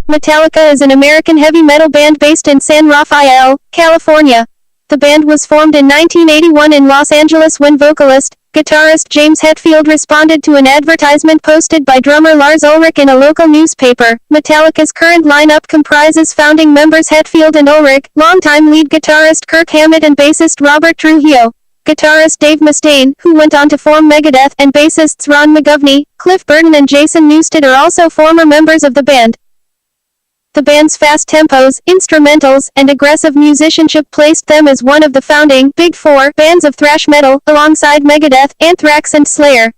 Metallica is an American heavy metal band based in San Rafael, California. The band was formed in 1981 in Los Angeles when vocalist, guitarist James Hetfield responded to an advertisement posted by drummer Lars Ulrich in a local newspaper. Metallica's current lineup comprises founding members Hetfield and Ulrich, longtime lead guitarist Kirk Hammett and bassist Robert Trujillo, guitarist Dave Mustaine, who went on to form Megadeth, and bassists Ron McGovney, Cliff Burton and Jason Newsted are also former members of the band. The band's fast tempos, instrumentals, and aggressive musicianship placed them as one of the founding Big Four bands of thrash metal, alongside Megadeth, Anthrax and Slayer.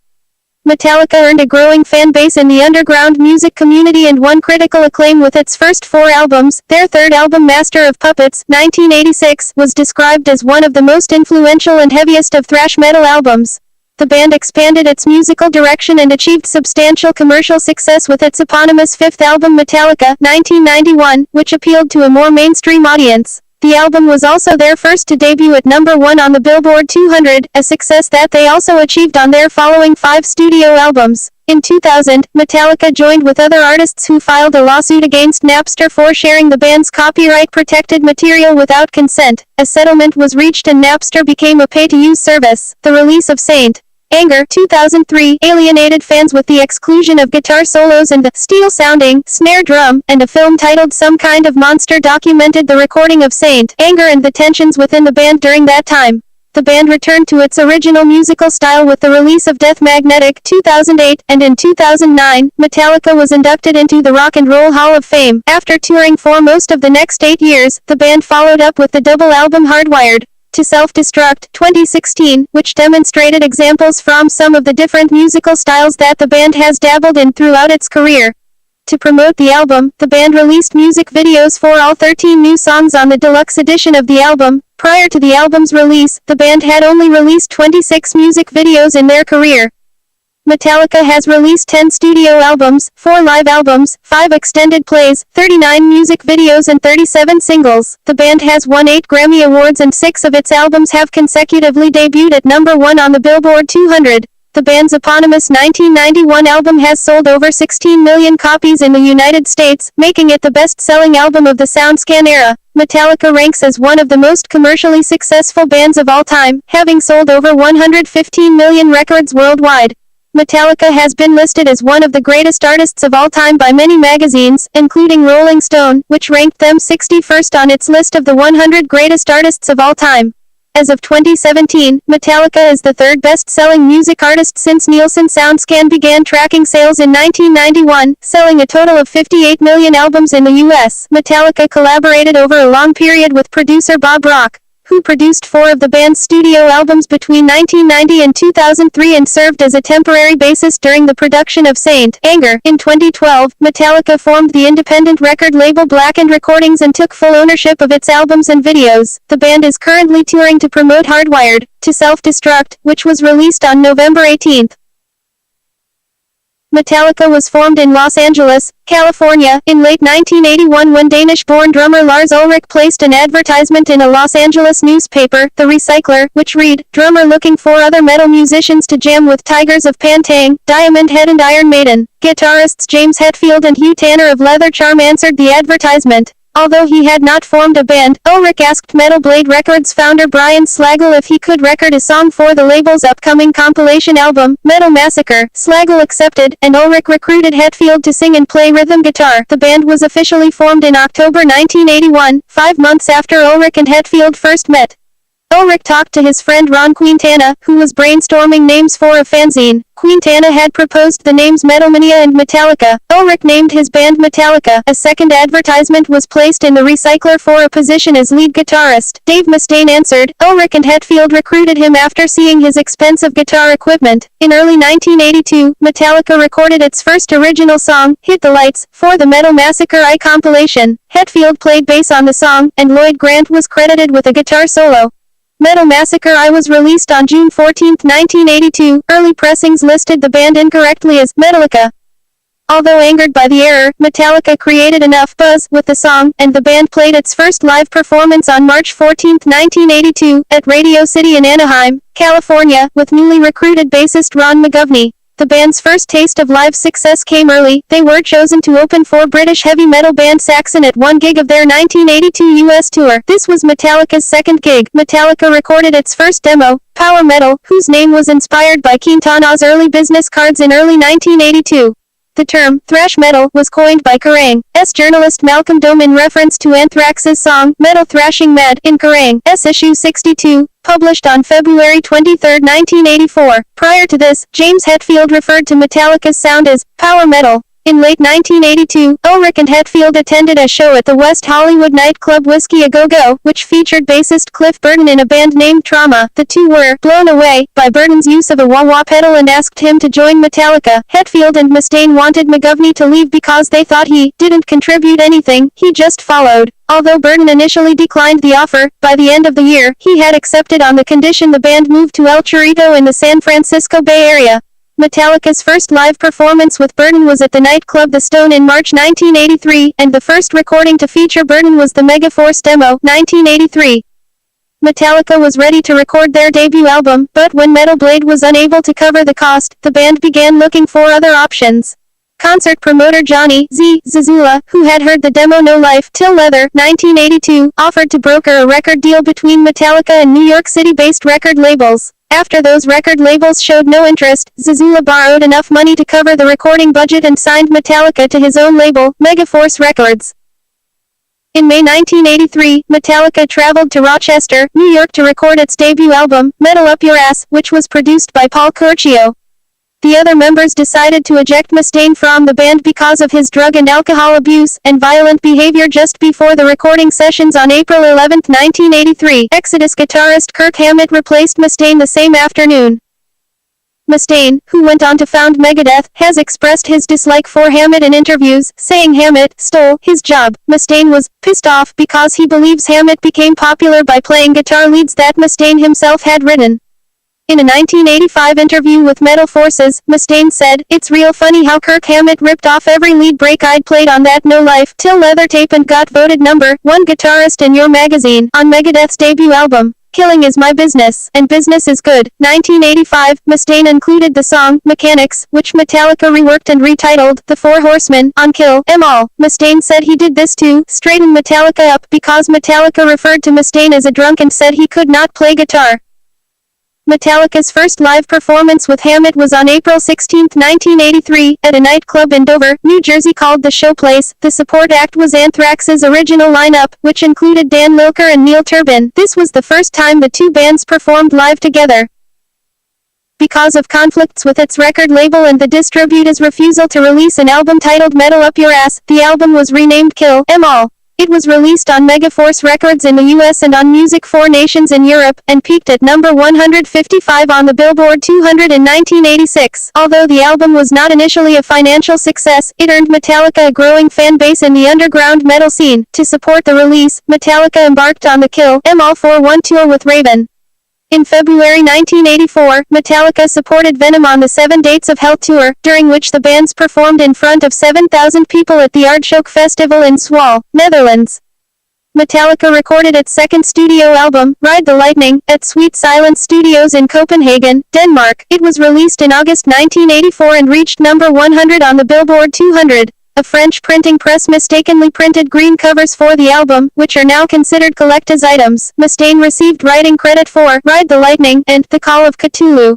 Metallica earned a growing fan base in the underground music community and won critical acclaim with its first 4 albums. Their third album, Master of Puppets, 1986, was described as one of the most influential and heaviest of thrash metal albums. The band expanded its musical direction and achieved substantial commercial success with its eponymous fifth album Metallica, 1991, which appealed to a more mainstream audience. The album was also their first to debut at #1 on the Billboard 200, a success that they also achieved on their following 5 studio albums. In 2000, Metallica joined with other artists who filed a lawsuit against Napster for sharing the band's copyright-protected material without consent. A settlement was reached and Napster became a pay-to-use service. The release of Saint Anger, 2003, alienated fans with the exclusion of guitar solos and the steel-sounding snare drum, and a film titled Some Kind of Monster documented the recording of Saint Anger and the tensions within the band during that time. The band returned to its original musical style with the release of Death Magnetic, 2008, and in 2009, Metallica was inducted into the Rock and Roll Hall of Fame. After touring for most of the next 8 years, the band followed up with the double album Hardwired to Self-Destruct, 2016, which demonstrated examples from some of the different musical styles that the band has dabbled in throughout its career. To promote the album, the band released music videos for all 13 new songs on the deluxe edition of the album. Prior to the album's release, the band had only released 26 music videos in their career. Metallica has released 10 studio albums, 4 live albums, 5 extended plays, 39 music videos and 37 singles. The band has won 8 Grammy Awards and 6 of its albums have consecutively debuted at #1 on the Billboard 200. The band's eponymous 1991 album has sold over 16 million copies in the United States, making it the best-selling album of the SoundScan era. Metallica ranks as one of the most commercially successful bands of all time, having sold over 115 million records worldwide. Metallica has been listed as one of the greatest artists of all time by many magazines, including Rolling Stone, which ranked them 61st on its list of the 100 greatest artists of all time. As of 2017, Metallica is the third best-selling music artist since Nielsen SoundScan began tracking sales in 1991, selling a total of 58 million albums in the U.S. Metallica collaborated over a long period with producer Bob Rock, who produced 4 of the band's studio albums between 1990 and 2003 and served as a temporary bassist during the production of Saint Anger. In 2012, Metallica formed the independent record label Blackened Recordings and took full ownership of its albums and videos. The band is currently touring to promote Hardwired to Self-Destruct, which was released on November 18. Metallica was formed in Los Angeles, California, in late 1981 when Danish-born drummer Lars Ulrich placed an advertisement in a Los Angeles newspaper, The Recycler, which read, "Drummer looking for other metal musicians to jam with Tigers of Pantang, Diamond Head and Iron Maiden." Guitarists James Hetfield and Hugh Tanner of Leather Charm answered the advertisement. Although he had not formed a band, Ulrich asked Metal Blade Records founder Brian Slagle if he could record a song for the label's upcoming compilation album, Metal Massacre. Slagle accepted, and Ulrich recruited Hetfield to sing and play rhythm guitar. The band was officially formed in October 1981, 5 months after Ulrich and Hetfield first met. Ulrich talked to his friend Ron Quintana, who was brainstorming names for a fanzine. Quintana had proposed the names Metalmania and Metallica. Ulrich named his band Metallica. A second advertisement was placed in The Recycler for a position as lead guitarist. Dave Mustaine answered. Ulrich and Hetfield recruited him after seeing his expensive guitar equipment. In early 1982, Metallica recorded its first original song, Hit the Lights, for the Metal Massacre I compilation. Hetfield played bass on the song, and Lloyd Grant was credited with a guitar solo. Metal Massacre I was released on June 14, 1982. Early pressings listed the band incorrectly as Metallica. Although angered by the error, Metallica created enough buzz with the song, and the band played its first live performance on March 14, 1982, at Radio City in Anaheim, California, with newly recruited bassist Ron McGovney. The band's first taste of live success came early. They were chosen to open for British heavy metal band Saxon at one gig of their 1982 US tour. This was Metallica's second gig. Metallica recorded its first demo, Power Metal, whose name was inspired by Quintana's early business cards in early 1982. The term, thrash metal, was coined by Kerrang's journalist Malcolm Dome in reference to Anthrax's song, Metal Thrashing Mad, in Kerrang's issue 62, published on February 23, 1984. Prior to this, James Hetfield referred to Metallica's sound as power metal. In late 1982, Ulrich and Hetfield attended a show at the West Hollywood nightclub Whiskey A Go Go, which featured bassist Cliff Burton in a band named Trauma. The two were blown away by Burton's use of a wah-wah pedal and asked him to join Metallica. Hetfield and Mustaine wanted McGovney to leave because they thought he didn't contribute anything, he just followed. Although Burton initially declined the offer, by the end of the year, he had accepted on the condition the band moved to El Chorrito in the San Francisco Bay Area. Metallica's first live performance with Burton was at the nightclub The Stone in March 1983, and the first recording to feature Burton was the Megaforce demo, 1983. Metallica was ready to record their debut album, but when Metal Blade was unable to cover the cost, the band began looking for other options. Concert promoter Johnny Z. Zazula, who had heard the demo No Life Till Leather, 1982, offered to broker a record deal between Metallica and New York City-based record labels. After those record labels showed no interest, Zazula borrowed enough money to cover the recording budget and signed Metallica to his own label, Megaforce Records. In May 1983, Metallica traveled to Rochester, New York to record its debut album, Metal Up Your Ass, which was produced by Paul Curcio. The other members decided to eject Mustaine from the band because of his drug and alcohol abuse and violent behavior just before the recording sessions on April 11, 1983. Exodus guitarist Kirk Hammett replaced Mustaine the same afternoon. Mustaine, who went on to found Megadeth, has expressed his dislike for Hammett in interviews, saying Hammett stole his job. Mustaine was pissed off because he believes Hammett became popular by playing guitar leads that Mustaine himself had written. In a 1985 interview with Metal Forces, Mustaine said, "It's real funny how Kirk Hammett ripped off every lead break I'd played on that No Life Till Leather tape and got voted #1 guitarist in your magazine on Megadeth's debut album. Killing is my business, and business is good." 1985, Mustaine included the song, Mechanics, which Metallica reworked and retitled, The Four Horsemen, on Kill 'Em All. Mustaine said he did this to straighten Metallica up because Metallica referred to Mustaine as a drunk and said he could not play guitar. Metallica's first live performance with Hammett was on April 16, 1983, at a nightclub in Dover, New Jersey called The Showplace. The support act was Anthrax's original lineup, which included Dan Lilker and Neil Turbin. This was the first time the two bands performed live together. Because of conflicts with its record label and the distributor's refusal to release an album titled Metal Up Your Ass, the album was renamed Kill 'Em All. It was released on Megaforce Records in the US and on Music 4 Nations in Europe, and peaked at number 155 on the Billboard 200 in 1986. Although the album was not initially a financial success, it earned Metallica a growing fan base in the underground metal scene. To support the release, Metallica embarked on the Kill 'Em All 4-1 tour with Raven. In February 1984, Metallica supported Venom on the 7 Dates of Hell tour, during which the bands performed in front of 7,000 people at the Aardschok Festival in Zwolle, Netherlands. Metallica recorded its second studio album, Ride the Lightning, at Sweet Silence Studios in Copenhagen, Denmark. It was released in August 1984 and reached number 100 on the Billboard 200. A French printing press mistakenly printed green covers for the album, which are now considered collector's items. Mustaine received writing credit for Ride the Lightning and The Call of Cthulhu.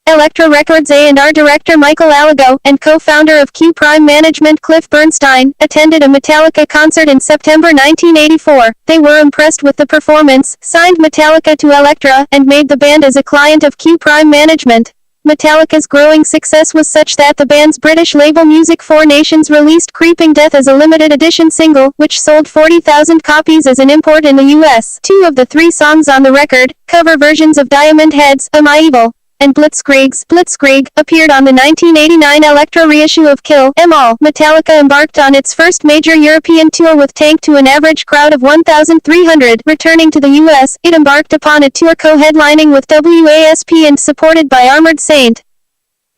Elektra Records A&R director Michael Alago, and co-founder of Q Prime Management Cliff Bernstein, attended a Metallica concert in September 1984. They were impressed with the performance, signed Metallica to Elektra, and made the band as a client of Q Prime Management. Metallica's growing success was such that the band's British label Music 4 Nations released Creeping Death as a limited edition single, which sold 40,000 copies as an import in the US. 2 of the 3 songs on the record, cover versions of Diamond Head's Am I Evil? And Blitzkrieg's Blitzkrieg, appeared on the 1989 Elektra reissue of Kill 'Em All. Metallica embarked on its first major European tour with Tank to an average crowd of 1,300. Returning to the US, it embarked upon a tour co-headlining with WASP and supported by Armored Saint.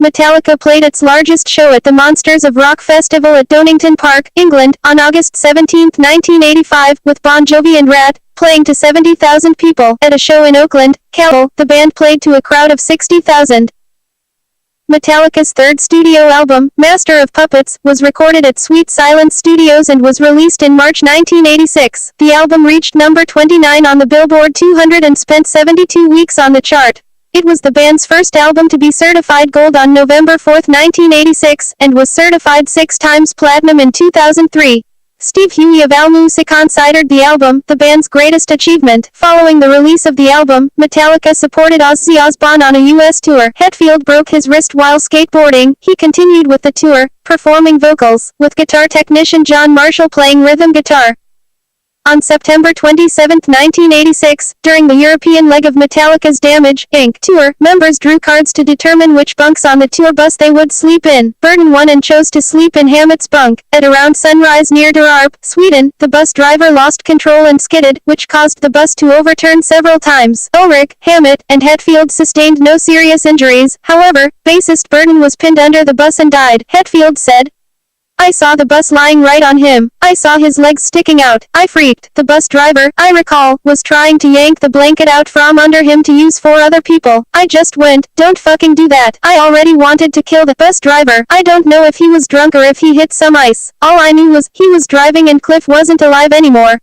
Metallica played its largest show at the Monsters of Rock Festival at Donington Park, England, on August 17, 1985, with Bon Jovi and Rat, playing to 70,000 people. At a show in Oakland, Cal, the band played to a crowd of 60,000. Metallica's third studio album, Master of Puppets, was recorded at Sweet Silence Studios and was released in March 1986. The album reached number 29 on the Billboard 200 and spent 72 weeks on the chart. It was the band's first album to be certified gold on November 4, 1986, and was certified 6 times platinum in 2003. Steve Huey of AllMusic considered the album the band's greatest achievement. Following the release of the album, Metallica supported Ozzy Osbourne on a U.S. tour. Hetfield broke his wrist while skateboarding. He continued with the tour, performing vocals, with guitar technician John Marshall playing rhythm guitar. On September 27, 1986, during the European leg of Metallica's Damage, Inc. tour, members drew cards to determine which bunks on the tour bus they would sleep in. Burton won and chose to sleep in Hammett's bunk. At around sunrise near Dorarp, Sweden, the bus driver lost control and skidded, which caused the bus to overturn several times. Ulrich, Hammett, and Hetfield sustained no serious injuries. However, bassist Burton was pinned under the bus and died. Hetfield said, "I saw the bus lying right on him. I saw his legs sticking out. I freaked. The bus driver, I recall, was trying to yank the blanket out from under him to use for other people. I just went, don't fucking do that. I already wanted to kill the bus driver. I don't know if he was drunk or if he hit some ice. All I knew was, he was driving and Cliff wasn't alive anymore."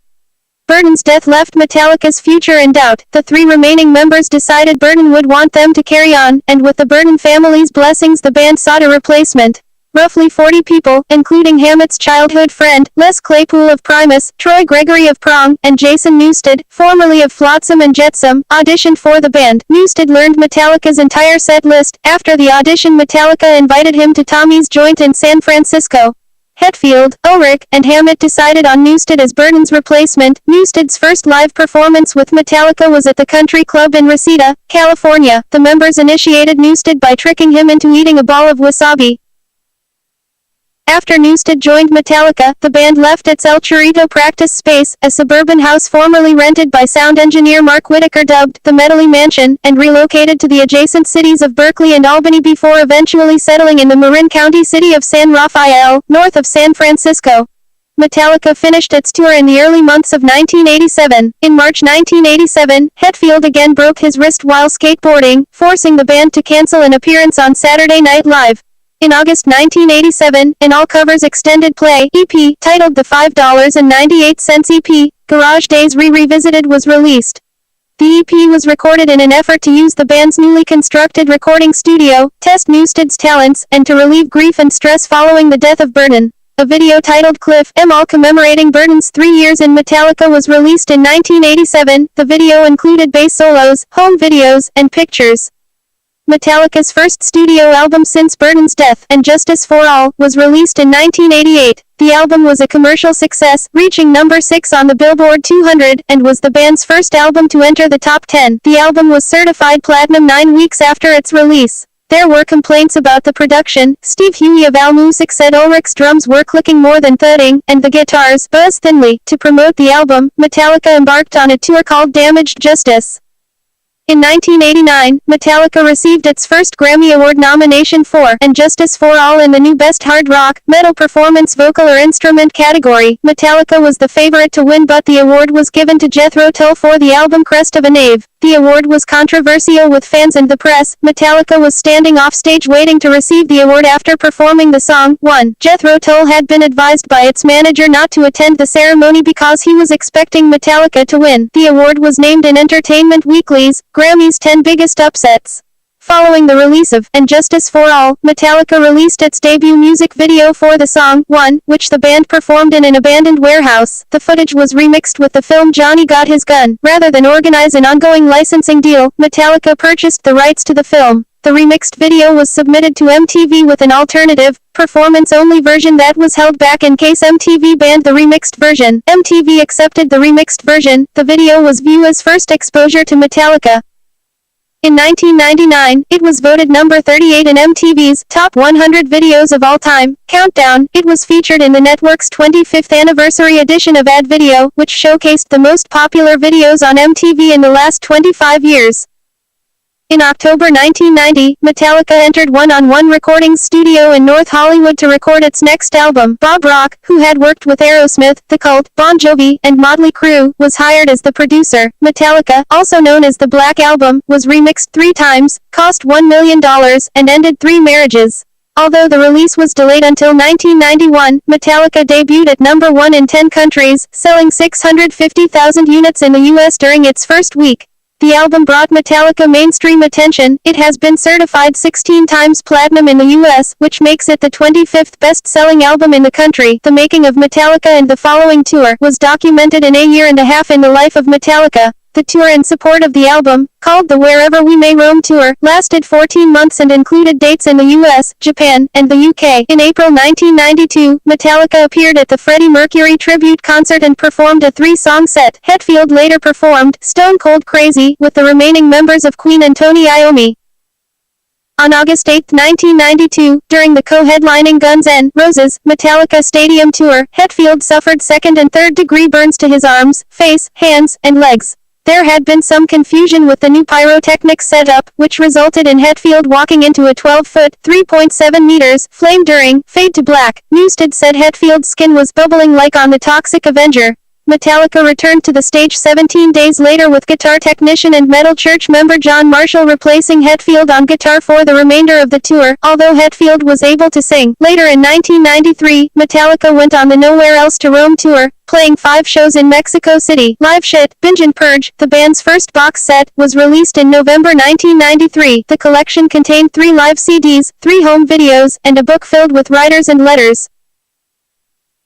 Burton's death left Metallica's future in doubt. The 3 remaining members decided Burton would want them to carry on, and with the Burton family's blessings the band sought a replacement. Roughly 40 people, including Hammett's childhood friend, Les Claypool of Primus, Troy Gregory of Prong, and Jason Newsted, formerly of Flotsam and Jetsam, auditioned for the band. Newsted learned Metallica's entire set list. After the audition, Metallica invited him to Tommy's Joint in San Francisco. Hetfield, Ulrich, and Hammett decided on Newsted as Burton's replacement. Newsted's first live performance with Metallica was at the Country Club in Reseda, California. The members initiated Newsted by tricking him into eating a ball of wasabi. After Newsted joined Metallica, the band left its El Chorrito practice space, a suburban house formerly rented by sound engineer Mark Whitaker dubbed the Metallica Mansion, and relocated to the adjacent cities of Berkeley and Albany before eventually settling in the Marin County city of San Rafael, north of San Francisco. Metallica finished its tour in the early months of 1987. In March 1987, Hetfield again broke his wrist while skateboarding, forcing the band to cancel an appearance on Saturday Night Live. In August 1987, an all-covers extended play EP titled The $5.98 EP, Garage Days Revisited was released. The EP was recorded in an effort to use the band's newly constructed recording studio, test Newsted's talents, and to relieve grief and stress following the death of Burton. A video titled Cliff M.All commemorating Burton's 3 years in Metallica was released in 1987. The video included bass solos, home videos, and pictures. Metallica's first studio album since Burton's death, And Justice for All, was released in 1988. The album was a commercial success, reaching number 6 on the Billboard 200, and was the band's first album to enter the top 10. The album was certified platinum 9 weeks after its release. There were complaints about the production. Steve Huey of AllMusic said Ulrich's drums were clicking more than thudding, and the guitars buzzed thinly. To promote the album, Metallica embarked on a tour called Damaged Justice. In 1989, Metallica received its first Grammy Award nomination for And Justice for All in the new Best Hard Rock, Metal Performance Vocal or Instrument category. Metallica was the favorite to win, but the award was given to Jethro Tull for the album Crest of a Knave. The award was controversial with fans and the press. Metallica was standing offstage waiting to receive the award after performing the song. 1. Jethro Tull had been advised by its manager not to attend the ceremony because he was expecting Metallica to win. The award was named in Entertainment Weekly's Grammy's 10 Biggest Upsets. Following the release of And Justice for All, Metallica released its debut music video for the song, 1, which the band performed in an abandoned warehouse. The footage was remixed with the film Johnny Got His Gun. Rather than organize an ongoing licensing deal, Metallica purchased the rights to the film. The remixed video was submitted to MTV with an alternative, performance-only version that was held back in case MTV banned the remixed version. MTV accepted the remixed version. The video was viewed as first exposure to Metallica. In 1999, it was voted number 38 in MTV's Top 100 Videos of All Time countdown. It was featured in the network's 25th anniversary edition of Ad Video, which showcased the most popular videos on MTV in the last 25 years. In October 1990, Metallica entered one-on-one recording studio in North Hollywood to record its next album. Bob Rock, who had worked with Aerosmith, The Cult, Bon Jovi, and Motley Crue, was hired as the producer. Metallica, also known as the Black Album, was remixed 3 times, cost $1 million, and ended 3 marriages. Although the release was delayed until 1991, Metallica debuted at number 1 in 10 countries, selling 650,000 units in the US during its first week. The album brought Metallica mainstream attention. It has been certified 16 times platinum in the US, which makes it the 25th best-selling album in the country. The making of Metallica and the following tour was documented in A Year and a Half in the Life of Metallica. The tour in support of the album, called the Wherever We May Roam Tour, lasted 14 months and included dates in the US, Japan, and the UK. In April 1992, Metallica appeared at the Freddie Mercury tribute concert and performed a 3-song set. Hetfield later performed Stone Cold Crazy with the remaining members of Queen and Tony Iommi. On August 8, 1992, during the co-headlining Guns N' Roses Metallica Stadium Tour, Hetfield suffered 2nd and 3rd-degree burns to his arms, face, hands, and legs. There had been some confusion with the new pyrotechnics setup, which resulted in Hetfield walking into a 12-foot, 3.7 meters, flame during Fade to Black. Newsted said Hetfield's skin was bubbling like on the Toxic Avenger. Metallica returned to the stage 17 days later with guitar technician and Metal Church member John Marshall replacing Hetfield on guitar for the remainder of the tour, although Hetfield was able to sing. Later in 1993, Metallica went on the Nowhere Else to Roam tour, playing 5 shows in Mexico City. Live Shit, Binge and Purge, the band's first box set, was released in November 1993. The collection contained 3 live CDs, 3 home videos, and a book filled with writers and letters.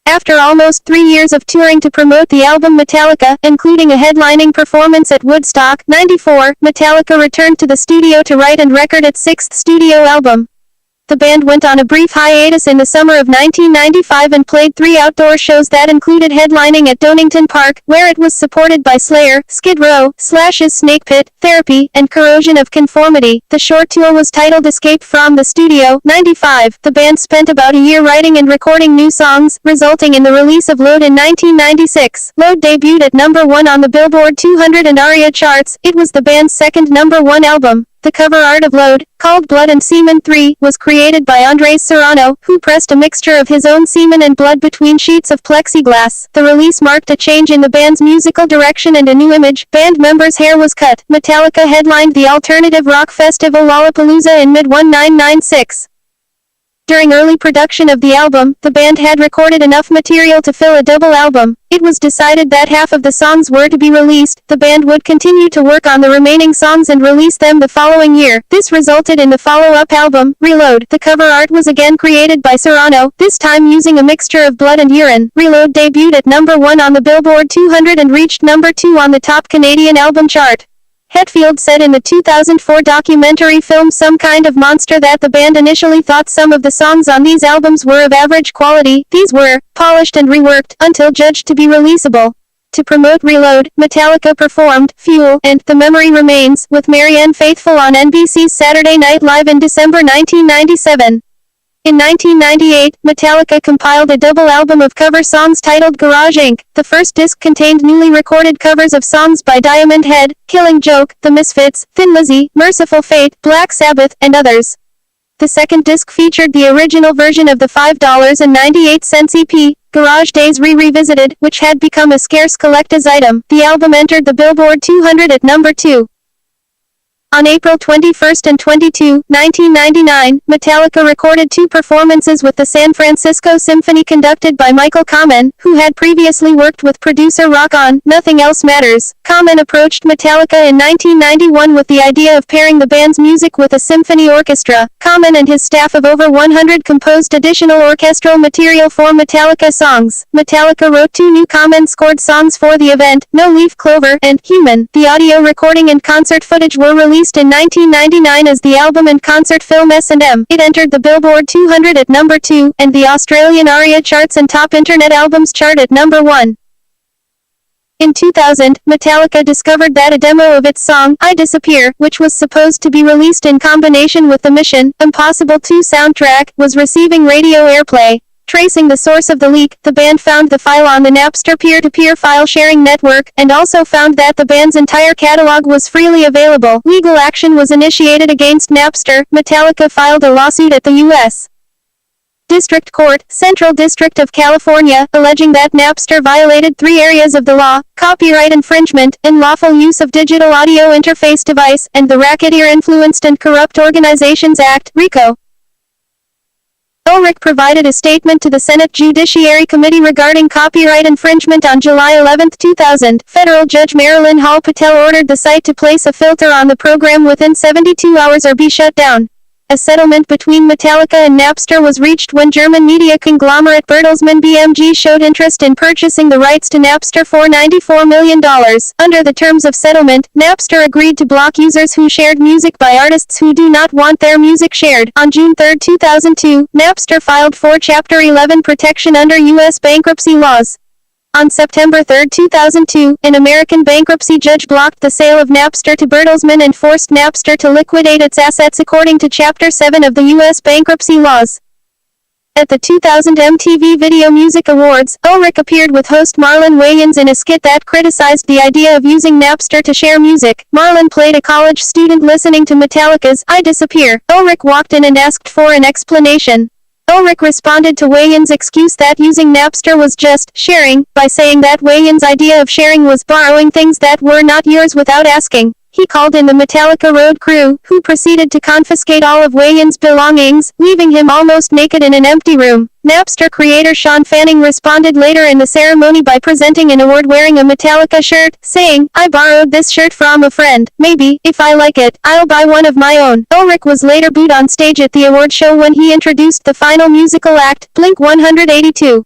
After almost 3 years of touring to promote the album Metallica, including a headlining performance at Woodstock, '94, Metallica returned to the studio to write and record its 6th studio album. The band went on a brief hiatus in the summer of 1995 and played 3 outdoor shows that included headlining at Donington Park, where it was supported by Slayer, Skid Row, Slash's Snake Pit, Therapy, and Corrosion of Conformity. The short tour was titled Escape from the Studio, '95. The band spent about a year writing and recording new songs, resulting in the release of Load in 1996. Load debuted at number 1 on the Billboard 200 and ARIA charts. It was the band's 2nd number 1 album. The cover art of Load, called Blood and Semen 3, was created by Andres Serrano, who pressed a mixture of his own semen and blood between sheets of plexiglass. The release marked a change in the band's musical direction and a new image. Band members' hair was cut. Metallica headlined the alternative rock festival Lollapalooza in mid-1996. During early production of the album, the band had recorded enough material to fill a double album. It was decided that half of the songs were to be released. The band would continue to work on the remaining songs and release them the following year. This resulted in the follow-up album, Reload. The cover art was again created by Serrano, this time using a mixture of blood and urine. Reload debuted at number 1 on the Billboard 200 and reached number 2 on the top Canadian album chart. Hetfield said in the 2004 documentary film Some Kind of Monster that the band initially thought some of the songs on these albums were of average quality. These were polished and reworked until judged to be releasable. To promote Reload, Metallica performed Fuel and The Memory Remains with Marianne Faithfull on NBC's Saturday Night Live in December 1997. In 1998, Metallica compiled a double album of cover songs titled Garage Inc. The first disc contained newly recorded covers of songs by Diamond Head, Killing Joke, The Misfits, Thin Lizzy, Merciful Fate, Black Sabbath, and others. The second disc featured the original version of the $5.98 EP, Garage Days Revisited, which had become a scarce collector's item. The album entered the Billboard 200 at number 2. On April 21 and 22, 1999, Metallica recorded 2 performances with the San Francisco Symphony conducted by Michael Kamen, who had previously worked with producer Rock on Nothing Else Matters. Kamen approached Metallica in 1991 with the idea of pairing the band's music with a symphony orchestra. Kamen and his staff of over 100 composed additional orchestral material for Metallica songs. Metallica wrote 2 new Kamen-scored songs for the event, No Leaf Clover and Human. The audio recording and concert footage were released in 1999 as the album and concert film S&M. It entered the Billboard 200 at number 2, and the Australian ARIA charts and Top Internet Albums chart at number 1. In 2000, Metallica discovered that a demo of its song, I Disappear, which was supposed to be released in combination with the Mission Impossible 2 soundtrack, was receiving radio airplay. Tracing the source of the leak, the band found the file on the Napster peer-to-peer file sharing network, and also found that the band's entire catalog was freely available. Legal action was initiated against Napster. Metallica filed a lawsuit at the U.S. District Court, Central District of California, alleging that Napster violated 3 areas of the law: copyright infringement, unlawful use of digital audio interface device, and the Racketeer Influenced and Corrupt Organizations Act, RICO. Ulrich provided a statement to the Senate Judiciary Committee regarding copyright infringement on July 11, 2000. Federal Judge Marilyn Hall Patel ordered the site to place a filter on the program within 72 hours or be shut down. A settlement between Metallica and Napster was reached when German media conglomerate Bertelsmann BMG showed interest in purchasing the rights to Napster for $94 million. Under the terms of settlement, Napster agreed to block users who shared music by artists who do not want their music shared. On June 3, 2002, Napster filed for Chapter 11 protection under U.S. bankruptcy laws. On September 3, 2002, an American bankruptcy judge blocked the sale of Napster to Bertelsmann and forced Napster to liquidate its assets according to Chapter 7 of the U.S. bankruptcy laws. At the 2000 MTV Video Music Awards, Ulrich appeared with host Marlon Wayans in a skit that criticized the idea of using Napster to share music. Marlon played a college student listening to Metallica's I Disappear. Ulrich walked in and asked for an explanation. Ulrich responded to Wayans' excuse that using Napster was just sharing, by saying that Wayans' idea of sharing was borrowing things that were not yours without asking. He called in the Metallica road crew, who proceeded to confiscate all of Wayans' belongings, leaving him almost naked in an empty room. Napster creator Sean Fanning responded later in the ceremony by presenting an award wearing a Metallica shirt, saying, "I borrowed this shirt from a friend. Maybe, if I like it, I'll buy one of my own." Ulrich was later booed on stage at the award show when he introduced the final musical act, Blink 182.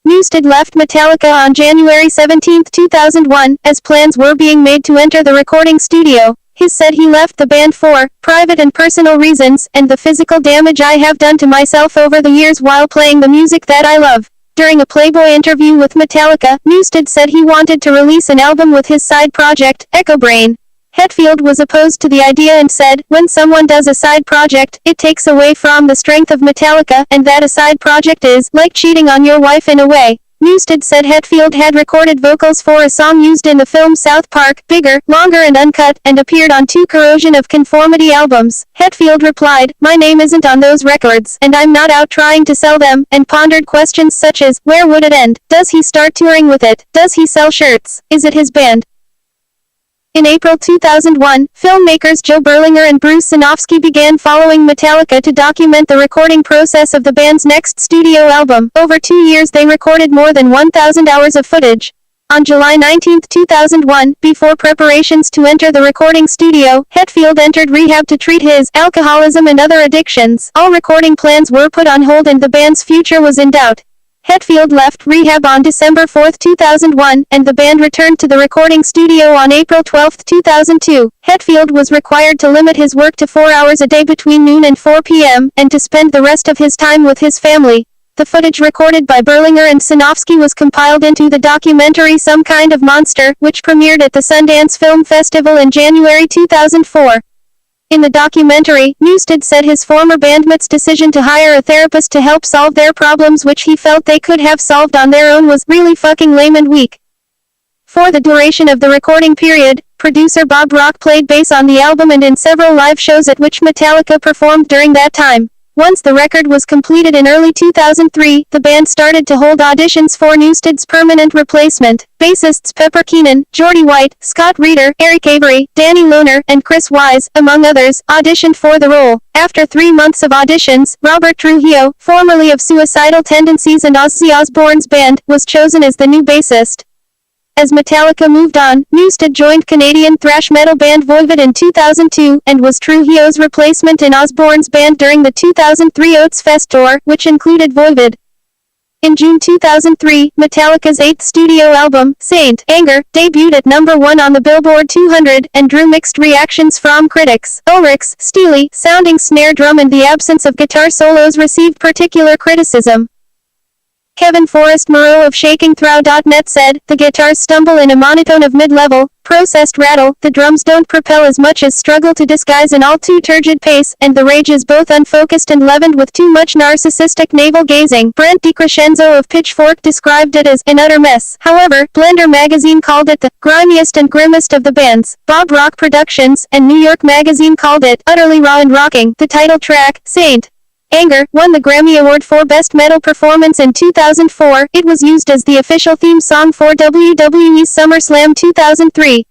Newsted left Metallica on January 17, 2001, as plans were being made to enter the recording studio. He said he left the band for private and personal reasons, and the physical damage I have done to myself over the years while playing the music that I love. During a Playboy interview with Metallica, Newsted said he wanted to release an album with his side project, Echo Brain. Hetfield was opposed to the idea and said, "When someone does a side project, it takes away from the strength of Metallica, and that a side project is like cheating on your wife in a way." Newsted said Hetfield had recorded vocals for a song used in the film South Park, Bigger, Longer and Uncut, and appeared on 2 Corrosion of Conformity albums. Hetfield replied, "My name isn't on those records, and I'm not out trying to sell them," and pondered questions such as, where would it end? Does he start touring with it? Does he sell shirts? Is it his band? In April 2001, filmmakers Joe Berlinger and Bruce Sinofsky began following Metallica to document the recording process of the band's next studio album. Over 2 years they recorded more than 1,000 hours of footage. On July 19, 2001, before preparations to enter the recording studio, Hetfield entered rehab to treat his alcoholism and other addictions. All recording plans were put on hold and the band's future was in doubt. Hetfield left rehab on December 4, 2001, and the band returned to the recording studio on April 12, 2002. Hetfield was required to limit his work to 4 hours a day between noon and 4 p.m., and to spend the rest of his time with his family. The footage recorded by Berlinger and Sinofsky was compiled into the documentary Some Kind of Monster, which premiered at the Sundance Film Festival in January 2004. In the documentary, Newsted said his former bandmates' decision to hire a therapist to help solve their problems which he felt they could have solved on their own was really fucking lame and weak. For the duration of the recording period, producer Bob Rock played bass on the album and in several live shows at which Metallica performed during that time. Once the record was completed in early 2003, the band started to hold auditions for Newsted's permanent replacement. Bassists Pepper Keenan, Geordie White, Scott Reeder, Eric Avery, Danny Lohner, and Chris Wise, among others, auditioned for the role. After 3 months of auditions, Robert Trujillo, formerly of Suicidal Tendencies and Ozzy Osbourne's band, was chosen as the new bassist. As Metallica moved on, Newsted joined Canadian thrash metal band Voivod in 2002, and was Trujillo's replacement in Osbourne's band during the 2003 Oates Fest tour, which included Voivod. In June 2003, Metallica's 8th studio album, Saint Anger, debuted at number 1 on the Billboard 200, and drew mixed reactions from critics. Ulrich's steely sounding snare drum and the absence of guitar solos received particular criticism. Kevin Forrest Moreau of ShakingThrow.net said, "The guitars stumble in a monotone of mid-level, processed rattle, the drums don't propel as much as struggle to disguise an all too turgid pace, and the rage is both unfocused and leavened with too much narcissistic navel-gazing." Brent DiCrescenzo of Pitchfork described it as an utter mess. However, Blender magazine called it the grimiest and grimmest of the bands. Bob Rock Productions and New York Magazine called it utterly raw and rocking. The title track, Saint Anger, won the Grammy Award for Best Metal Performance in 2004. It was used as the official theme song for WWE's SummerSlam 2003.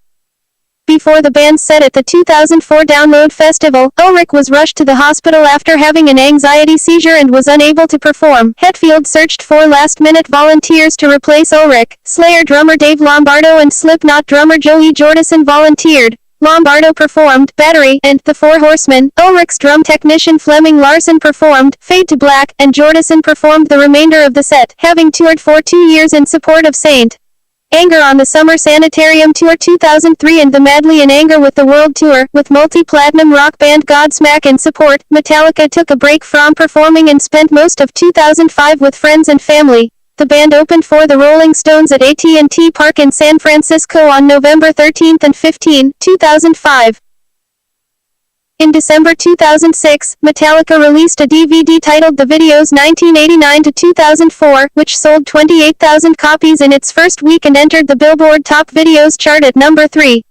Before the band's set at the 2004 Download Festival, Ulrich was rushed to the hospital after having an anxiety seizure and was unable to perform. Hetfield searched for last-minute volunteers to replace Ulrich. Slayer drummer Dave Lombardo and Slipknot drummer Joey Jordison volunteered. Lombardo performed Battery and The Four Horsemen. Ulrich's drum technician Fleming Larson performed Fade to Black, and Jordison performed the remainder of the set, having toured for 2 years in support of Saint Anger on the Summer Sanitarium Tour 2003 and the Madly in Anger with the World Tour. With multi-platinum rock band Godsmack in support, Metallica took a break from performing and spent most of 2005 with friends and family. The band opened for the Rolling Stones at AT&T Park in San Francisco on November 13 and 15, 2005. In December 2006, Metallica released a DVD titled The Videos 1989 to 2004, which sold 28,000 copies in its first week and entered the Billboard Top Videos chart at number 3.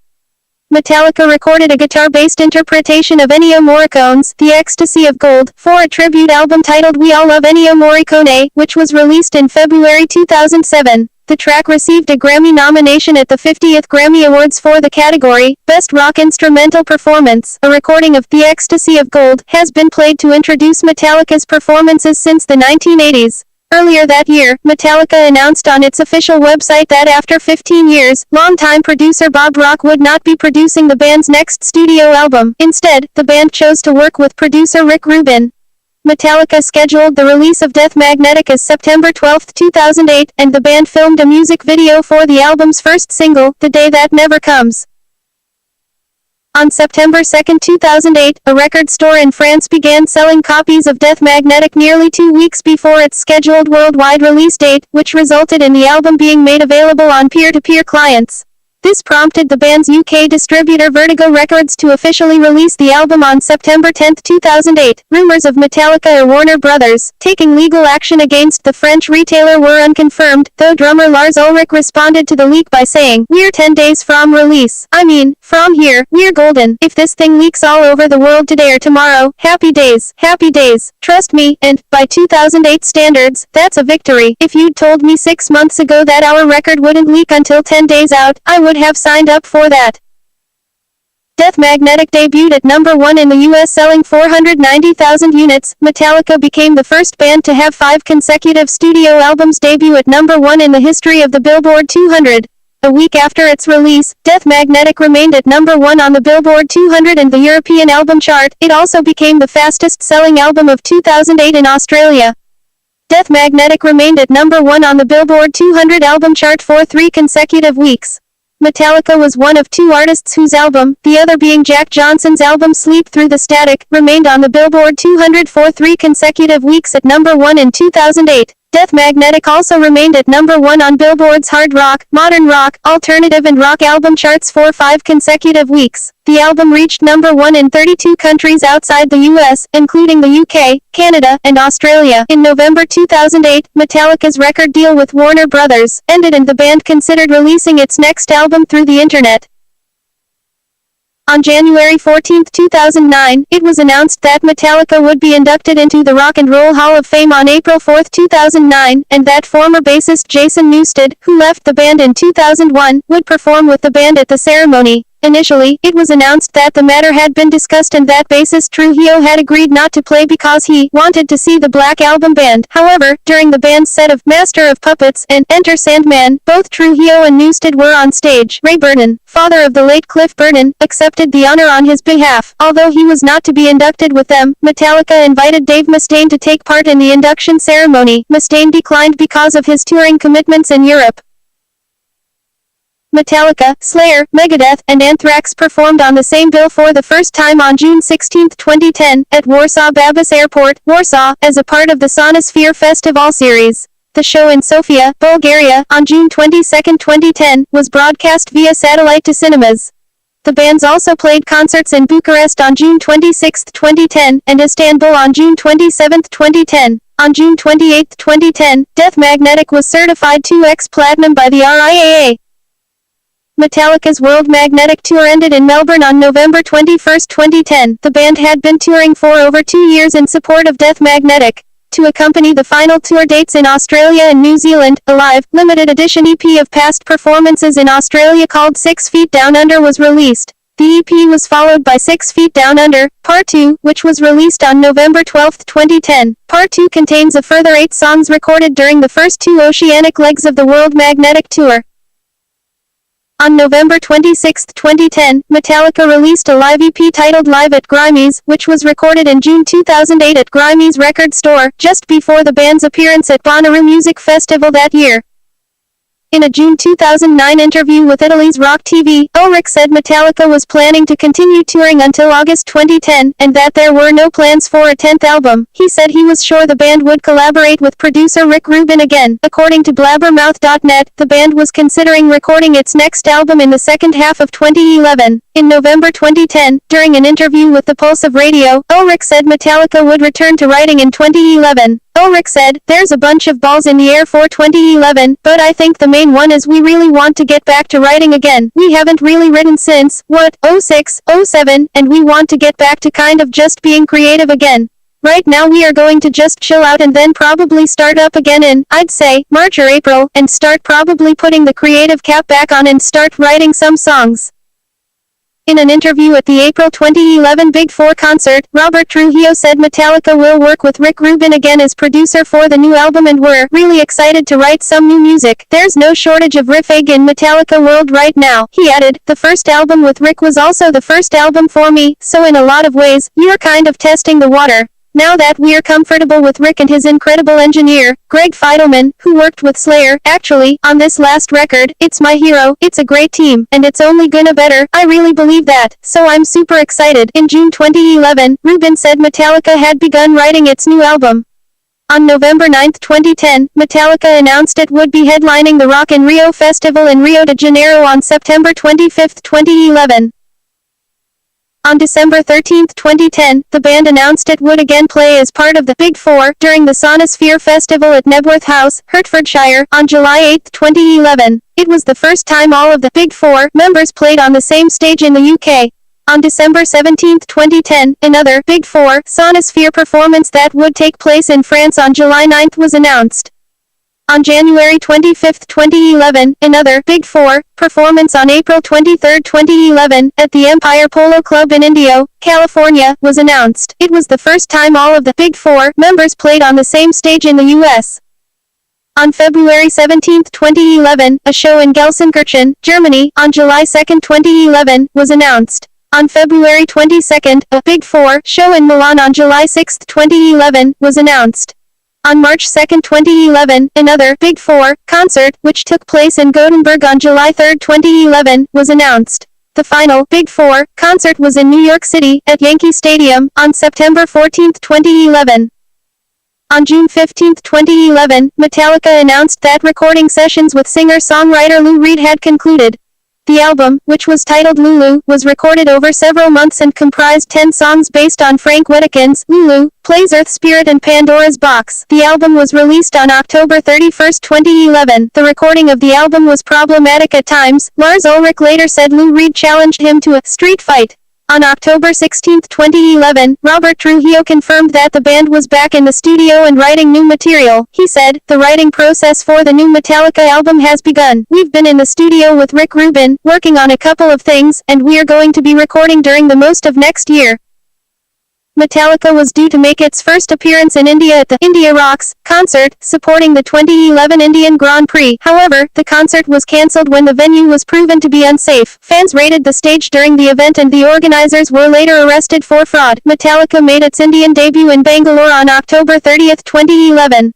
Metallica recorded a guitar-based interpretation of Ennio Morricone's The Ecstasy of Gold for a tribute album titled We All Love Ennio Morricone, which was released in February 2007. The track received a Grammy nomination at the 50th Grammy Awards for the category, Best Rock Instrumental Performance. A recording of The Ecstasy of Gold has been played to introduce Metallica's performances since the 1980s. Earlier that year, Metallica announced on its official website that after 15 years, longtime producer Bob Rock would not be producing the band's next studio album. Instead, the band chose to work with producer Rick Rubin. Metallica scheduled the release of Death Magnetic as September 12, 2008, and the band filmed a music video for the album's first single, The Day That Never Comes. On September 2, 2008, a record store in France began selling copies of Death Magnetic nearly 2 weeks before its scheduled worldwide release date, which resulted in the album being made available on peer-to-peer clients. This prompted the band's UK distributor Vertigo Records to officially release the album on September 10, 2008. Rumors of Metallica or Warner Brothers taking legal action against the French retailer were unconfirmed, though drummer Lars Ulrich responded to the leak by saying, "We're 10 days from release. I mean, from here, we're golden. If this thing leaks all over the world today or tomorrow, happy days, happy days. Trust me, and, by 2008 standards, that's a victory. If you'd told me 6 months ago that our record wouldn't leak until 10 days out, I would have signed up for that." Death Magnetic debuted at number 1 in the US selling 490,000 units. Metallica became the first band to have 5 consecutive studio albums debut at number 1 in the history of the Billboard 200. A week after its release, Death Magnetic remained at number 1 on the Billboard 200 and the European album chart. It also became the fastest-selling album of 2008 in Australia. Death Magnetic remained at number 1 on the Billboard 200 album chart for 3 consecutive weeks. Metallica was one of 2 artists whose album, the other being Jack Johnson's album Sleep Through the Static, remained on the Billboard 200 for 3 consecutive weeks at number 1 in 2008. Death Magnetic also remained at number 1 on Billboard's hard rock, modern rock, alternative and rock album charts for 5 consecutive weeks. The album reached number 1 in 32 countries outside the US, including the UK, Canada, and Australia. In November 2008, Metallica's record deal with Warner Brothers ended and the band considered releasing its next album through the internet. On January 14, 2009, it was announced that Metallica would be inducted into the Rock and Roll Hall of Fame on April 4, 2009, and that former bassist Jason Newsted, who left the band in 2001, would perform with the band at the ceremony. Initially, it was announced that the matter had been discussed and that bassist Trujillo had agreed not to play because he wanted to see the Black Album band. However, during the band's set of Master of Puppets and Enter Sandman, both Trujillo and Newsted were on stage. Ray Burton, father of the late Cliff Burton, accepted the honor on his behalf. Although he was not to be inducted with them, Metallica invited Dave Mustaine to take part in the induction ceremony. Mustaine declined because of his touring commitments in Europe. Metallica, Slayer, Megadeth, and Anthrax performed on the same bill for the first time on June 16, 2010, at Warsaw Babas Airport, Warsaw, as a part of the Sonosphere Festival series. The show in Sofia, Bulgaria, on June 22, 2010, was broadcast via satellite to cinemas. The bands also played concerts in Bucharest on June 26, 2010, and Istanbul on June 27, 2010. On June 28, 2010, Death Magnetic was certified 2x Platinum by the RIAA. Metallica's World Magnetic Tour ended in Melbourne on November 21, 2010. The band had been touring for over 2 years in support of Death Magnetic. To accompany the final tour dates in Australia and New Zealand, a live, limited edition EP of past performances in Australia called 6 Feet Down Under was released. The EP was followed by 6 Feet Down Under, Part 2, which was released on November 12, 2010. Part 2 contains a further 8 songs recorded during the first 2 oceanic legs of the World Magnetic Tour. On November 26, 2010, Metallica released a live EP titled Live at Grimey's, which was recorded in June 2008 at Grimey's record store, just before the band's appearance at Bonnaroo Music Festival that year. In a June 2009 interview with Italy's Rock TV, Ulrich said Metallica was planning to continue touring until August 2010, and that there were no plans for a 10th album. He said he was sure the band would collaborate with producer Rick Rubin again. According to Blabbermouth.net, the band was considering recording its next album in the second half of 2011. In November 2010, during an interview with the Pulse of Radio, Ulrich said Metallica would return to writing in 2011. Ulrich said, "There's a bunch of balls in the air for 2011, but I think the main one is we really want to get back to writing again. We haven't really written since, 06, 07, and we want to get back to kind of just being creative again. Right now we are going to just chill out and then probably start up again in, I'd say, March or April, and start probably putting the creative cap back on and start writing some songs." In an interview at the April 2011 Big Four concert, Robert Trujillo said Metallica will work with Rick Rubin again as producer for the new album and we're really excited to write some new music. There's no shortage of riffing in Metallica world right now. He added, "The first album with Rick was also the first album for me, so in a lot of ways, you're kind of testing the water. Now that we're comfortable with Rick and his incredible engineer, Greg Feidelman, who worked with Slayer, actually, on this last record, it's my hero, it's a great team, and it's only gonna better, I really believe that, so I'm super excited." In June 2011, Rubin said Metallica had begun writing its new album. On November 9, 2010, Metallica announced it would be headlining the Rock in Rio festival in Rio de Janeiro on September 25, 2011. On December 13, 2010, the band announced it would again play as part of the Big Four during the Sonosphere Festival at Knebworth House, Hertfordshire, on July 8, 2011. It was the first time all of the Big Four members played on the same stage in the UK. On December 17, 2010, another Big Four Sonosphere performance that would take place in France on July 9 was announced. On January 25, 2011, another Big Four performance on April 23, 2011, at the Empire Polo Club in Indio, California, was announced. It was the first time all of the Big Four members played on the same stage in the U.S. On February 17, 2011, a show in Gelsenkirchen, Germany, on July 2, 2011, was announced. On February 22, a Big Four show in Milan on July 6, 2011, was announced. On March 2, 2011, another Big Four concert, which took place in Gothenburg on July 3, 2011, was announced. The final Big Four concert was in New York City, at Yankee Stadium, on September 14, 2011. On June 15, 2011, Metallica announced that recording sessions with singer-songwriter Lou Reed had concluded. The album, which was titled Lulu, was recorded over several months and comprised 10 songs based on Frank Wedekin's Lulu, Plays Earth Spirit and Pandora's Box. The album was released on October 31, 2011. The recording of the album was problematic at times. Lars Ulrich later said Lou Reed challenged him to a street fight. On October 16, 2011, Robert Trujillo confirmed that the band was back in the studio and writing new material. He said, "The writing process for the new Metallica album has begun. We've been in the studio with Rick Rubin, working on a couple of things, and we're going to be recording during the most of next year." Metallica was due to make its first appearance in India at the India Rocks concert, supporting the 2011 Indian Grand Prix. However, the concert was cancelled when the venue was proven to be unsafe. Fans raided the stage during the event and the organizers were later arrested for fraud. Metallica made its Indian debut in Bangalore on October 30, 2011.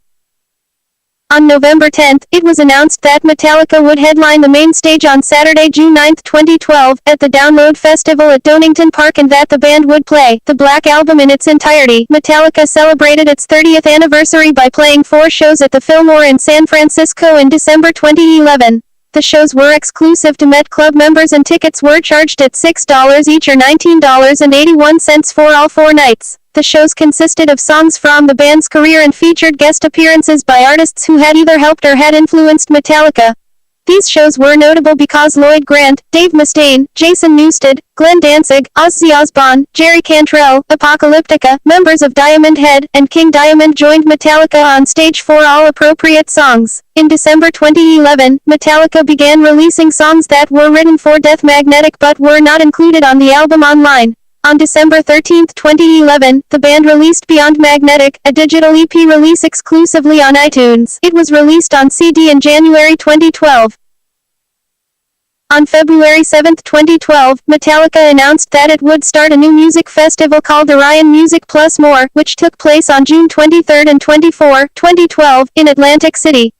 On November 10, it was announced that Metallica would headline the main stage on Saturday, June 9, 2012, at the Download Festival at Donington Park and that the band would play the Black Album in its entirety. Metallica celebrated its 30th anniversary by playing 4 shows at the Fillmore in San Francisco in December 2011. The shows were exclusive to Met Club members and tickets were charged at $6 each or $19.81 for all 4 nights. The shows consisted of songs from the band's career and featured guest appearances by artists who had either helped or had influenced Metallica. These shows were notable because Lloyd Grant, Dave Mustaine, Jason Newsted, Glenn Danzig, Ozzy Osbourne, Jerry Cantrell, Apocalyptica, members of Diamond Head, and King Diamond joined Metallica on stage for all appropriate songs. In December 2011, Metallica began releasing songs that were written for Death Magnetic but were not included on the album online. On December 13, 2011, the band released Beyond Magnetic, a digital EP release exclusively on iTunes. It was released on CD in January 2012. On February 7, 2012, Metallica announced that it would start a new music festival called Orion Music Plus More, which took place on June 23 and 24, 2012, in Atlantic City.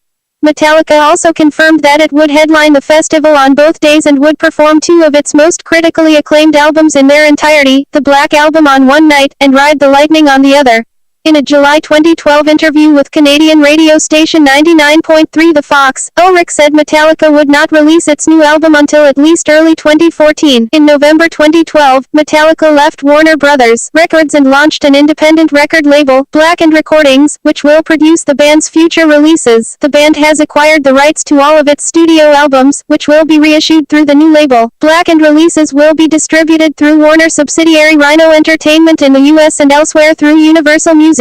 Metallica also confirmed that it would headline the festival on both days and would perform 2 of its most critically acclaimed albums in their entirety, the Black Album on one night, and Ride the Lightning on the other. In a July 2012 interview with Canadian radio station 99.3 The Fox, Ulrich said Metallica would not release its new album until at least early 2014. In November 2012, Metallica left Warner Brothers Records and launched an independent record label, Blackened Recordings, which will produce the band's future releases. The band has acquired the rights to all of its studio albums, which will be reissued through the new label. Blackened releases will be distributed through Warner subsidiary Rhino Entertainment in the US and elsewhere through Universal Music.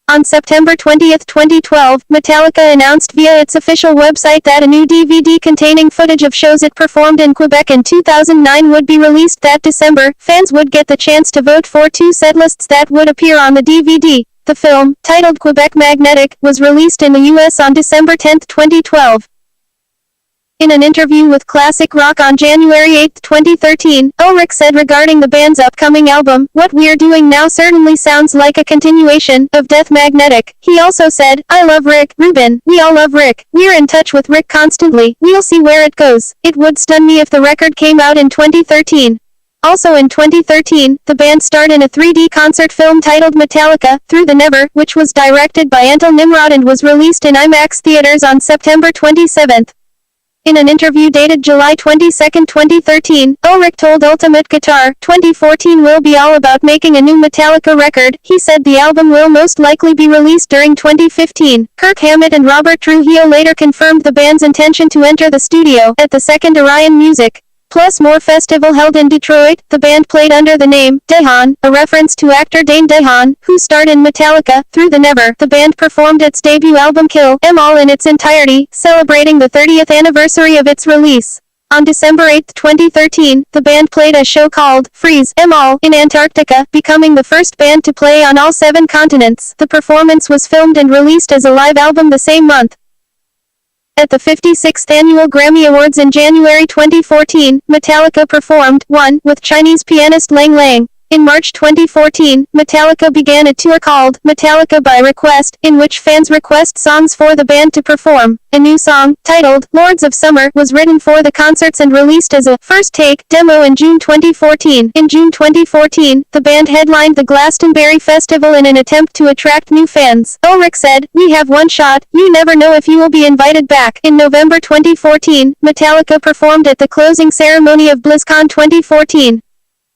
On September 20, 2012, Metallica announced via its official website that a new DVD containing footage of shows it performed in Quebec in 2009 would be released that December. Fans would get the chance to vote for 2 setlists that would appear on the DVD. The film, titled Quebec Magnetic, was released in the US on December 10, 2012. In an interview with Classic Rock on January 8, 2013, Ulrich said regarding the band's upcoming album, "What we're doing now certainly sounds like a continuation of Death Magnetic." He also said, "I love Rick Rubin. We all love Rick. We're in touch with Rick constantly. We'll see where it goes. It would stun me if the record came out in 2013. Also in 2013, the band starred in a 3D concert film titled Metallica, Through the Never, which was directed by Antal Nimrod and was released in IMAX theaters on September 27. In an interview dated July 22, 2013, Ulrich told Ultimate Guitar, 2014 will be all about making a new Metallica record. He said the album will most likely be released during 2015. Kirk Hammett and Robert Trujillo later confirmed the band's intention to enter the studio at the second Orion Music Plus More festival held in Detroit. The band played under the name DeHaan, a reference to actor Dane DeHaan, who starred in Metallica, Through the Never. The band performed its debut album Kill 'Em All in its entirety, celebrating the 30th anniversary of its release. On December 8, 2013, the band played a show called Freeze 'Em All in Antarctica, becoming the first band to play on all 7 continents. The performance was filmed and released as a live album the same month. At the 56th Annual Grammy Awards in January 2014, Metallica performed One with Chinese pianist Lang Lang. In March 2014, Metallica began a tour called Metallica by Request, in which fans request songs for the band to perform. A new song, titled Lords of Summer, was written for the concerts and released as a first take demo in June 2014. In June 2014, the band headlined the Glastonbury Festival in an attempt to attract new fans. Ulrich said, "We have one shot, you never know if you will be invited back." In November 2014, Metallica performed at the closing ceremony of BlizzCon 2014.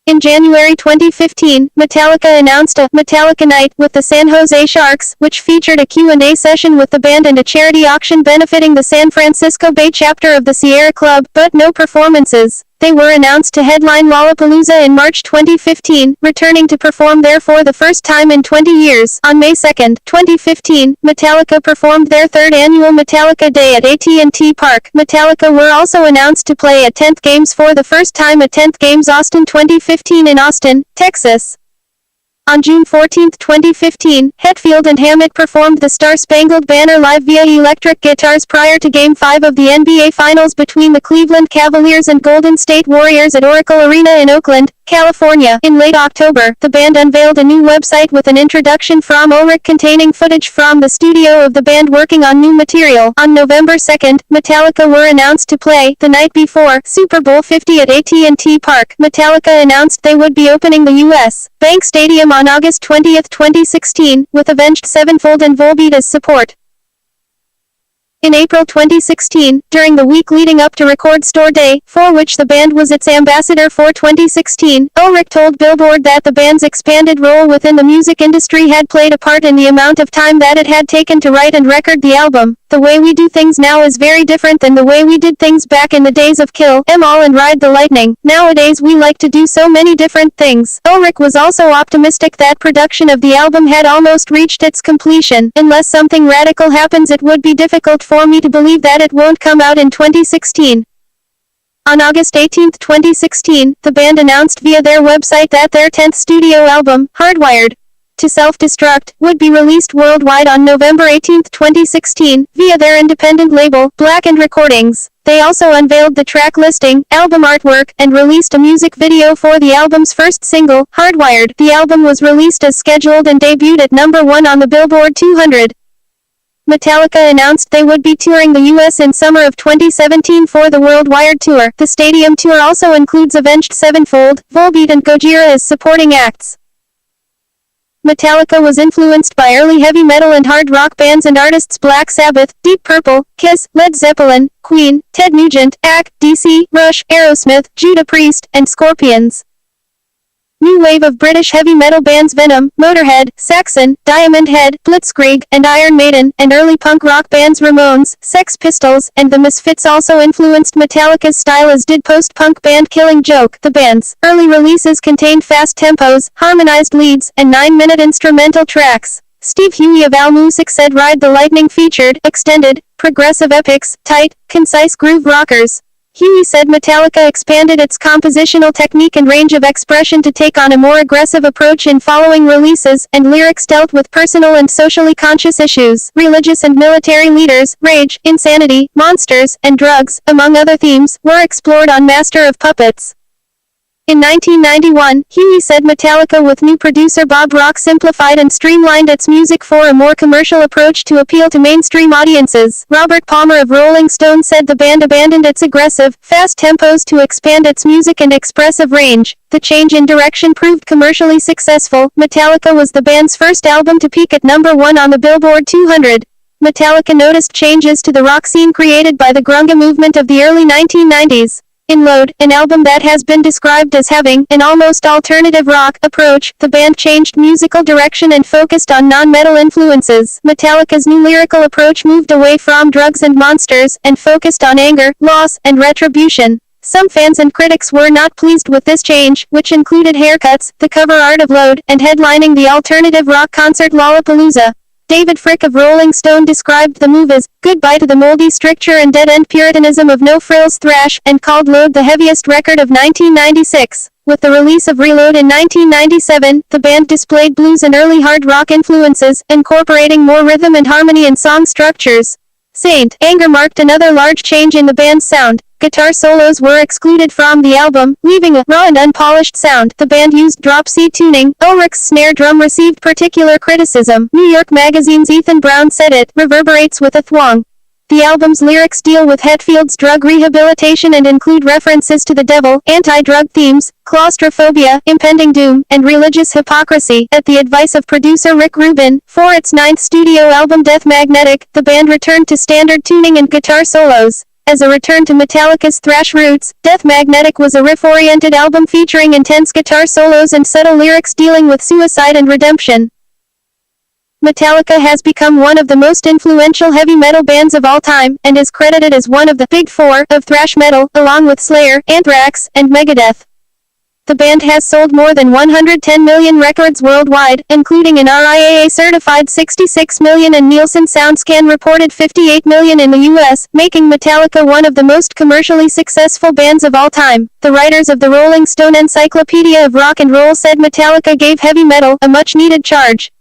In January 2015, Metallica announced a Metallica Night with the San Jose Sharks, which featured a Q&A session with the band and a charity auction benefiting the San Francisco Bay chapter of the Sierra Club, but no performances. They were announced to headline Lollapalooza in March 2015, returning to perform there for the first time in 20 years. On May 2, 2015, Metallica performed their 3rd annual Metallica Day at AT&T Park. Metallica were also announced to play at 10th Games for the first time at 10th Games Austin 2015 in Austin, Texas. On June 14, 2015, Hetfield and Hammett performed the Star-Spangled Banner live via electric guitars prior to Game 5 of the NBA Finals between the Cleveland Cavaliers and Golden State Warriors at Oracle Arena in Oakland, California. In late October, the band unveiled a new website with an introduction from Ulrich containing footage from the studio of the band working on new material. On November 2nd, Metallica were announced to play, the night before, Super Bowl 50 at AT&T Park. Metallica announced they would be opening the U.S. Bank Stadium on August 20, 2016, with Avenged Sevenfold and Volbeat as support. In April 2016, during the week leading up to Record Store Day, for which the band was its ambassador for 2016, Ulrich told Billboard that the band's expanded role within the music industry had played a part in the amount of time that it had taken to write and record the album. The way we do things now is very different than the way we did things back in the days of Kill 'Em All and Ride the Lightning. Nowadays we like to do so many different things. Ulrich was also optimistic that production of the album had almost reached its completion. Unless something radical happens, it would be difficult for me to believe that it won't come out in 2016. On August 18, 2016, the band announced via their website that their 10th studio album, Hardwired to Self-Destruct, would be released worldwide on November 18, 2016, via their independent label, Blackened Recordings. They also unveiled the track listing, album artwork, and released a music video for the album's first single, Hardwired. The album was released as scheduled and debuted at number 1 on the Billboard 200. Metallica announced they would be touring the U.S. in summer of 2017 for the Worldwide Tour. The stadium tour also includes Avenged Sevenfold, Volbeat and Gojira as supporting acts. Metallica was influenced by early heavy metal and hard rock bands and artists Black Sabbath, Deep Purple, Kiss, Led Zeppelin, Queen, Ted Nugent, DC, Rush, Aerosmith, Judas Priest, and Scorpions. New wave of British heavy metal bands Venom, Motorhead, Saxon, Diamond Head, Blitzkrieg, and Iron Maiden, and early punk rock bands Ramones, Sex Pistols, and The Misfits also influenced Metallica's style, as did post-punk band Killing Joke. The band's early releases contained fast tempos, harmonized leads, and 9-minute instrumental tracks. Steve Huey of AllMusic said Ride the Lightning featured extended, progressive epics, tight, concise groove rockers. Huey said Metallica expanded its compositional technique and range of expression to take on a more aggressive approach in following releases, and lyrics dealt with personal and socially conscious issues. Religious and military leaders, rage, insanity, monsters, and drugs, among other themes, were explored on Master of Puppets. In 1991, Huey said Metallica with new producer Bob Rock simplified and streamlined its music for a more commercial approach to appeal to mainstream audiences. Robert Palmer of Rolling Stone said the band abandoned its aggressive, fast tempos to expand its music and expressive range. The change in direction proved commercially successful. Metallica was the band's first album to peak at number 1 on the Billboard 200. Metallica noticed changes to the rock scene created by the grunge movement of the early 1990s. In Load, an album that has been described as having an almost alternative rock approach, the band changed musical direction and focused on non-metal influences. Metallica's new lyrical approach moved away from drugs and monsters, and focused on anger, loss, and retribution. Some fans and critics were not pleased with this change, which included haircuts, the cover art of Load, and headlining the alternative rock concert Lollapalooza. David Fricke of Rolling Stone described the move as goodbye to the moldy stricture and dead-end puritanism of no-frills thrash, and called Load the heaviest record of 1996. With the release of Reload in 1997, the band displayed blues and early hard rock influences, incorporating more rhythm and harmony in song structures. Saint Anger marked another large change in the band's sound. Guitar solos were excluded from the album, leaving a raw and unpolished sound. The band used drop C tuning. Ulrich's snare drum received particular criticism. New York Magazine's Ethan Brown said it reverberates with a thwong. The album's lyrics deal with Hetfield's drug rehabilitation and include references to the devil, anti-drug themes, claustrophobia, impending doom, and religious hypocrisy. At the advice of producer Rick Rubin, for its 9th studio album Death Magnetic, the band returned to standard tuning and guitar solos. As a return to Metallica's thrash roots, Death Magnetic was a riff-oriented album featuring intense guitar solos and subtle lyrics dealing with suicide and redemption. Metallica has become one of the most influential heavy metal bands of all time, and is credited as one of the Big Four of thrash metal, along with Slayer, Anthrax, and Megadeth. The band has sold more than 110 million records worldwide, including an RIAA-certified 66 million, and Nielsen SoundScan reported 58 million in the U.S., making Metallica one of the most commercially successful bands of all time. The writers of the Rolling Stone Encyclopedia of Rock and Roll said Metallica gave heavy metal a much-needed charge.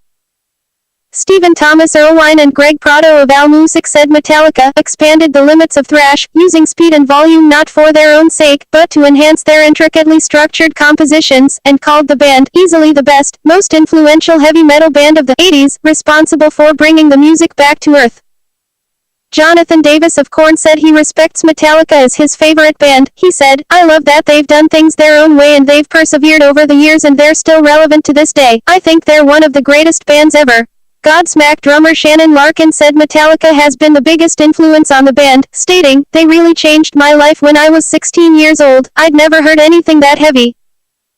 Stephen Thomas Erlewine and Greg Prato of AllMusic said Metallica expanded the limits of thrash, using speed and volume not for their own sake, but to enhance their intricately structured compositions, and called the band easily the best, most influential heavy metal band of the 80s, responsible for bringing the music back to earth. Jonathan Davis of Korn said he respects Metallica as his favorite band. He said, "I love that they've done things their own way and they've persevered over the years and they're still relevant to this day. I think they're one of the greatest bands ever." Godsmack drummer Shannon Larkin said Metallica has been the biggest influence on the band, stating, "They really changed my life when I was 16 years old. I'd never heard anything that heavy."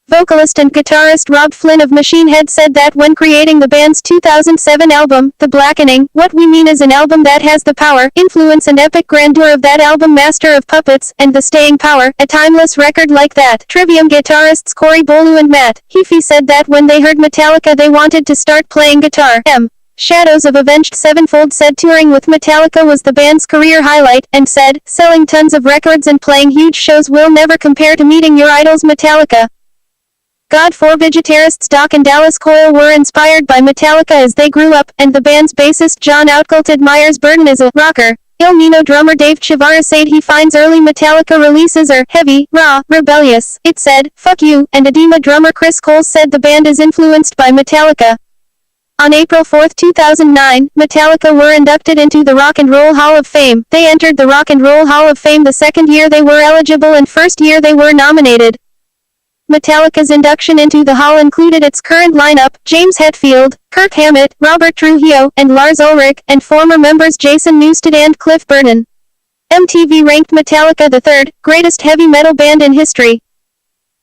Vocalist and guitarist Rob Flynn of Machine Head said that when creating the band's 2007 album, The Blackening, what we mean is an album that has the power, influence and epic grandeur of that album Master of Puppets, and the staying power, a timeless record like that. Trivium guitarists Corey Bolu and Matt Heafy said that when they heard Metallica they wanted to start playing guitar. Shadows of Avenged Sevenfold said touring with Metallica was the band's career highlight, and said, "Selling tons of records and playing huge shows will never compare to meeting your idols Metallica." God forbid guitarists Doc and Dallas Coyle were inspired by Metallica as they grew up, and the band's bassist John Outcult admires Burton as a rocker. Il Nino drummer Dave Chavara said he finds early Metallica releases are heavy, raw, rebellious. It said, "Fuck you," and Edema drummer Chris Cole said the band is influenced by Metallica. On April 4, 2009, Metallica were inducted into the Rock and Roll Hall of Fame. They entered the Rock and Roll Hall of Fame the second year they were eligible and first year they were nominated. Metallica's induction into the hall included its current lineup, James Hetfield, Kirk Hammett, Robert Trujillo, and Lars Ulrich, and former members Jason Newsted and Cliff Burton. MTV ranked Metallica the third greatest heavy metal band in history.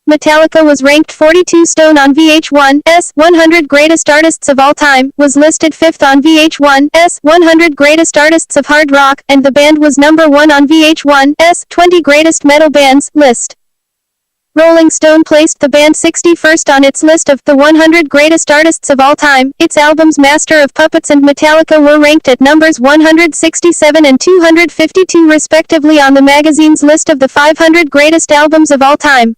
Metallica was ranked 42 stone on VH1's 100 Greatest Artists of All Time, was listed 5th on VH1's 100 Greatest Artists of Hard Rock, and the band was number 1 on VH1's 20 Greatest Metal Bands list. Rolling Stone placed the band 61st on its list of the 100 Greatest Artists of All Time. Its albums Master of Puppets and Metallica were ranked at numbers 167 and 252 respectively on the magazine's list of the 500 Greatest Albums of All Time.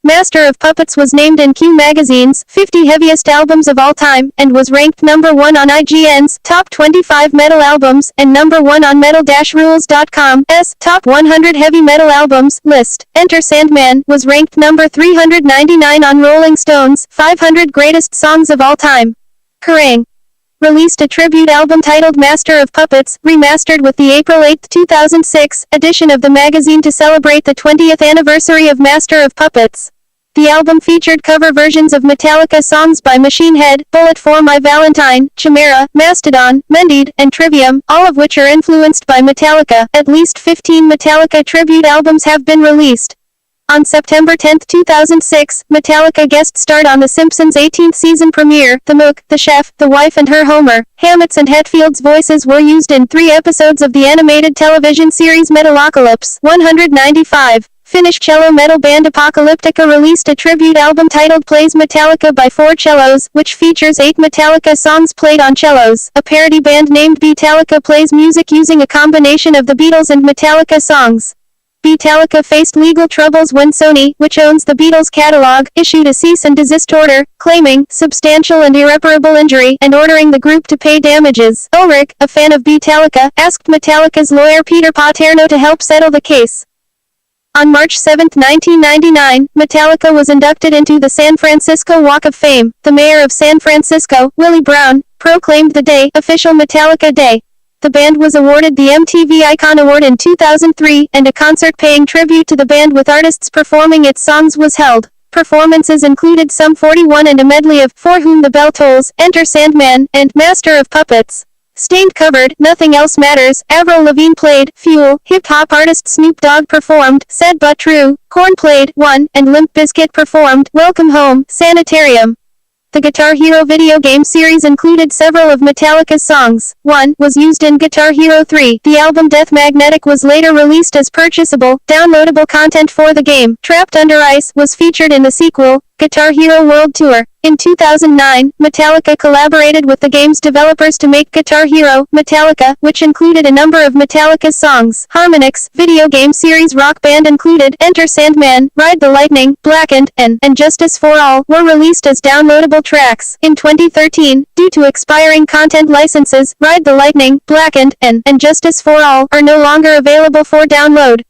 Master of Puppets was named in Q Magazine's 50 Heaviest Albums of All Time, and was ranked number 1 on IGN's Top 25 Metal Albums, and number 1 on Metal-Rules.com's Top 100 Heavy Metal Albums list. Enter Sandman was ranked number 399 on Rolling Stone's 500 Greatest Songs of All Time. Kerrang! Released a tribute album titled Master of Puppets, remastered with the April 8, 2006, edition of the magazine to celebrate the 20th anniversary of Master of Puppets. The album featured cover versions of Metallica songs by Machine Head, Bullet for My Valentine, Chimera, Mastodon, Mended, and Trivium, all of which are influenced by Metallica. At least 15 Metallica tribute albums have been released. On September 10, 2006, Metallica guest starred on The Simpsons' 18th season premiere. The Mook, the Chef, the Wife and Her Homer, Hammett's and Hetfield's voices were used in 3 episodes of the animated television series Metalocalypse 195. Finnish cello metal band Apocalyptica released a tribute album titled Plays Metallica by 4 Cellos, which features 8 Metallica songs played on cellos. A parody band named Beatallica plays music using a combination of the Beatles and Metallica songs. Beatallica faced legal troubles when Sony, which owns the Beatles catalog, issued a cease and desist order, claiming substantial and irreparable injury, and ordering the group to pay damages. Ulrich, a fan of Beatallica, asked Metallica's lawyer Peter Paterno to help settle the case. On March 7, 1999, Metallica was inducted into the San Francisco Walk of Fame. The mayor of San Francisco, Willie Brown, proclaimed the day official Metallica Day. The band was awarded the MTV Icon Award in 2003, and a concert paying tribute to the band with artists performing its songs was held. Performances included Sum 41 and a medley of For Whom the Bell Tolls, Enter Sandman, and Master of Puppets. Stained covered Nothing Else Matters. Avril Lavigne played Fuel. Hip-hop artist Snoop Dogg performed Sad But True. Korn played One, and Limp Bizkit performed Welcome Home, Sanitarium. The Guitar Hero video game series included several of Metallica's songs. One was used in Guitar Hero 3. The album Death Magnetic was later released as purchasable, downloadable content for the game. Trapped Under Ice was featured in the sequel, Guitar Hero World Tour. In 2009, Metallica collaborated with the game's developers to make Guitar Hero, Metallica, which included a number of Metallica's songs. Harmonix, video game series Rock Band included Enter Sandman, Ride the Lightning, Blackened, and Justice for All were released as downloadable tracks. In 2013, due to expiring content licenses, Ride the Lightning, Blackened, and Justice for All are no longer available for download.